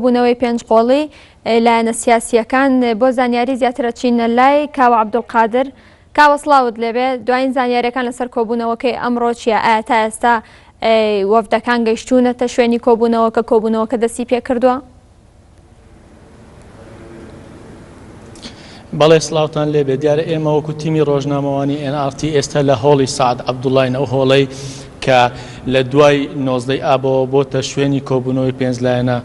بوونەوەی پێنج قۆڵی لایەنە سیاسیەکان بۆ زانیاری زیاترە چینە لای کاوە عەبدولقادر. کاوە سڵاوت لێبێ. دوایین زانیاریەکان لەسەر کۆبوونەوەکەی ئەمڕۆ چییە؟ ئایا تا ئێستا وەفدەکان گەیشتوونەتە شوێنی کۆبوونەوەکە دەستی پێ کردووە؟ بەڵێ سڵاوتان لێبێ. دیارە ئێمە وەکو تیمی ڕۆژنامەوانی NRT ئێستا لە هۆڵی سعد عەبدوڵڵاین، ئەو هۆڵەی کە لە دوای 19 ئابەوە بۆتە شوێنی کۆبوونەوەی پێنجلایەنە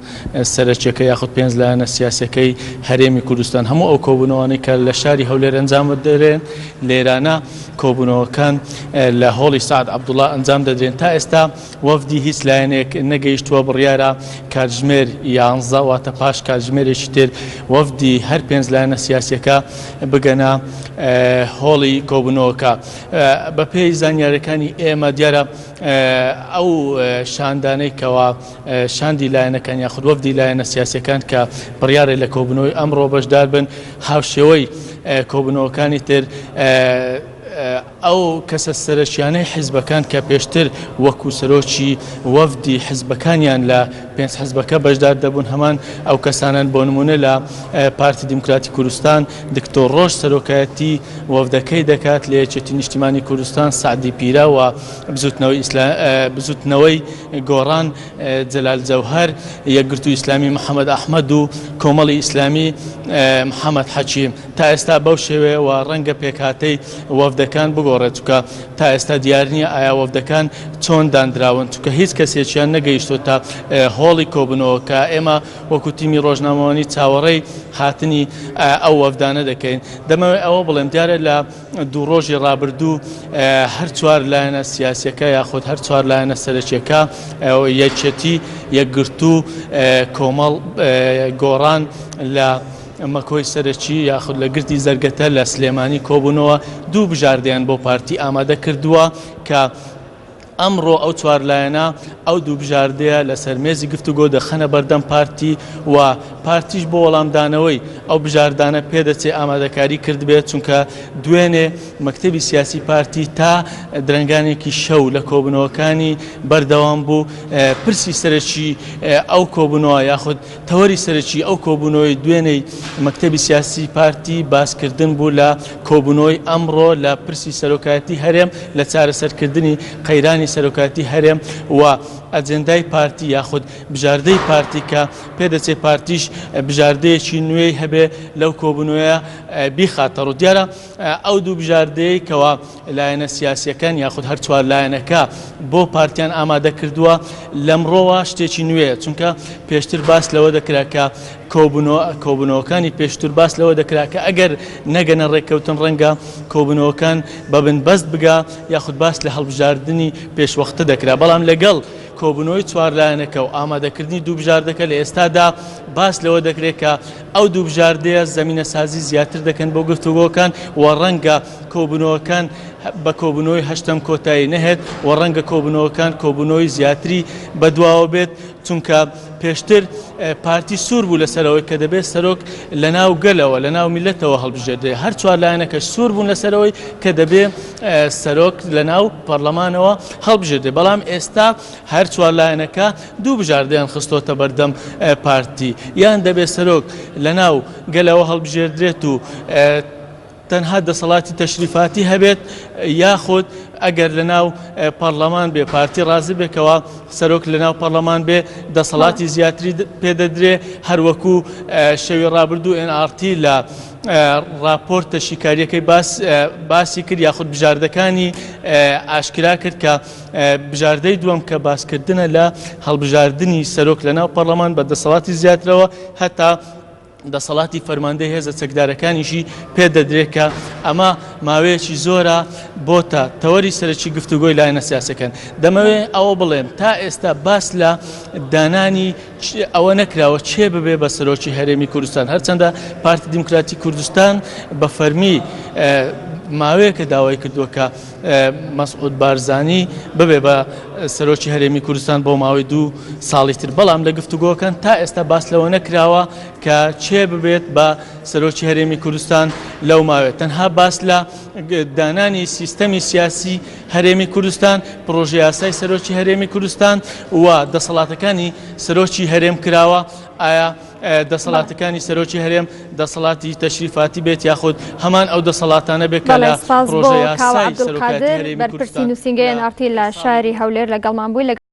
سەرچیەکە یاخود پێنجلایەنە سیاسەکەی هەرێمی کوردستان. هەموو ئەو کۆبوونەوەی کە لە شاری هەولێر ئەنجام دەدرێن لێرانە کۆبوونەوەکان لە هۆڵی سعد عەبدوڵڵا ئەنجام دەدرێن. تا ئێستا وەفدی هیچ لایەنێک نەگەیشتووە. بڕیارە کاتژمێر 11 واتە پاش کاتژمێرێکی تر وەفدی هەر پێنجلایەنە سیاسیەکە بگەنە هۆڵی کۆبوونەوەکە. بە پێی زانیاریەکانی ئێمە دیارە ئەو شاندانەی کەوا شاندی لایەنەکان یاخود وەفدی لایەنە سیاسیەکان کە بڕیارە لە کۆبوونەوەی ئەمڕۆ بەشدار بن، هاوشێوەی کۆبوونەوەکانی تر ئەو کەسە سەرچیانەی حیزبەکان کە پێشتر وەکو سەرۆکی وەفدی حیزبەکانیان لە پێنج حیزبەکە بەشدار دەبوون، هەمان ئەو کەسانن. بۆ نمونە لە پارتی دیموکراتی کوردستان دکتۆر ڕۆژ سەرۆکایەتی وەفدەکەی دەکات، لە یەکێتی نیشتیمانی کوردستان سعدی پیرە و بزوتنەوەی گۆڕان جەلال جەوهەر، یەکگرتووی ئیسلامی محەممەد ئەحمەد و کۆمەڵی ئیسلامی محەممەد حەکیم. تا ئێستا بەو شێوەیەوە ڕەنگە پێکهاتەی وەفدەکان بگۆڕێت، چونکە تا ئێستا دیار نییە ئایا وەفدەکان چۆن دانراون، چونکە هیچ کەسێکیان نەگەیشتۆ تا هۆڵی کۆبوونەوە کە ئێمە وەکو تیمی ڕۆژنامەوانی چاوەڕێی هاتنی ئەو وەفدانە دەکەین. دەمەوێت ئەوە بڵێم دیارە لە دوو ڕۆژی ڕابردوو هەر چوار لایەنە سیاسیەکە یاخود هەر چوار لایەنە سەرچیەکە یەکێتی یەکگرتوو کۆمەڵ گۆڕان لە مەکۆی سەرەکی یاخود لە گرتی زەرگەتە لە سلێمانی کۆبوونەوە دوو بژاردەیان بۆ پارتی ئامادە کردووە کە ئەمڕۆ ئەو چوار لایەنە ئەو دوو بژاردەیە لەسەر مێزی گفتوگۆ دەخەنە بەردەم پارتی و پارتیش بۆ وەڵامدانەوەی ئەو بژاردانە پێدەچێ ئامادەکاری کرد بێت، چونکە دوێنێ مەکتەبی سیاسی پارتی تا درەنگانێکی شەو لە کۆبوونەوەکانی بەردەوام بوو. پرسی سەرەکی ئەو کۆبوونەوە یاخود تەوەری سەرەکی ئەو کۆبوونەوەی دوێنەی مەکتەبی سیاسی پارتی باسکردن بوو لە کۆبوونەوەی ئەمڕۆ لە پرسی سەرۆکایەتی هەرێم لە چارەسەرکردنی قەیرانی سەرۆکاتی هەرێم و ئەجێندای پارتی یاخود بژاردەی پارتی کە پێدەچێت پارتیش بژاردەیەکی نوێی هەبێ لەو کۆبوونەوەیە بیخاتەڕ. و دیارە ئەو دوو بژاردەیە کەوا لایەنە سیاسیەکان یاخود هەر چوار لایەنەکە بۆ پارتیان ئامادە کردووە لەمڕۆوە شتێکی نوێیە، چونکە پێشتر باس لەوە دەکرا کە کۆبوونەوەکانی پێشتر باس لەوە دەکرا کە ئەگەر نەگەنە ڕێککەوتن ڕەنگە کۆبوونەوەکان بەبن بەست بگا یاخود باس لە هەڵبژاردننی پێشوەختە دەکرا. بەڵام لەگەڵ کۆبوونەوەی چوار لایەنەکە و ئامادەکردنی دوو بژاردەکە لە ئێستادا باس لەوە دەکرێت کە ئەو دوو بژاردەیە زەمینە سازی زیاتر دەکەن بۆ گفتوگۆکان و ڕەنگە کۆبوونەوەکان بە کۆبوونەوەی هەشتم کۆتایی نەهێت و ڕەنگە کۆبوونەوەکان کۆبوونەوەی زیاتری بەدواوە بێت، چونکە پێشتر پارتی سوور بوو لەسەرەوەی کە دەبێت سەرۆک لە ناو گەلەوە لە ناو میلەتەوە هەڵبژێردێ. هەر چوار لایەنەکەش سوور بوون لەسەرەوەی کە دەبێت سەرۆک لە ناو پەرلەمانەوە هەڵبژێردێ. بەڵام ئێستا هەر چوار لایەنەکە دوو بژاردەیان خستۆتە بەردەم پارتی، یان دەبێت سەرۆک لە ناو گەلەوە هەڵبژێردرێت و تەنها دەسەڵاتی تەشریفاتی هەبێت، یاخود ئەگەر لە ناو پەرلەمان بێ پارتی ڕازی بێکەوە سەرۆک لە ناو پەرلەمان بێ دەسەڵاتی زیاتری پێدەدرێ. هەروەکو شەوی ڕابردوو NRT لە راپۆرتە شیکاریەکەی باسی کرد یاخود بژاردەکانی ئاشکرا کرد کە بژاردەی دووەم کە باسکردنە لە هەڵبژاردننی سەرۆک لە ناو پەرلەمان بە دەسەڵاتی زیاترەوە هەتا دەسەڵاتی فەرماندەی هێزە چەکدارەکانیشی پێدەدرێت کە ئەمە ماوەیەکی زۆرە بۆتە تەوەری سەرەکی گفتوگۆی لایەنە سیاسەکان. دەمەوێت ئەوە بڵێم تا ئێستا باس لە دانانی ئەوە نەکراوە چێ ببێ بە سەرۆکی هەرێمی کوردستان، هەرچەندە پارتی دیموکراتی کوردستان بە فەرمی ماوەیە کە داوای کردووە کە مەسعود بارزانی ببێ بە سەرۆکی هەرێمی کوردستان بۆ ماوەی 2 ساڵی تر بەڵام لە گفتوگۆکان تا ئێستا باس لەوە نەکراوە کە چێ ببێت بە سەرۆکی هەرێمی کوردستان لەو ماوێت تەنها باس لە دانانی سیستەمی سیاسی هەرێمی کوردستان پرۆژه یاسای سەرۆکی هەرێمی کوردستان و دەسەڵاتەکانی سەرۆکی هەرێم کراوە ئایا دەسەڵاتەکانی سەرۆکی هەرێم دەسەڵاتی تەشریفاتی بێت یاخود هەمان ئەو دەسەڵاتانە بێت کە لە پرۆژه یاسای سەرۆکاتی هەرێمی کوردستان بەرپرسی نووسینگەی NRT لە شاری هەولێر لەگەڵمان بووی.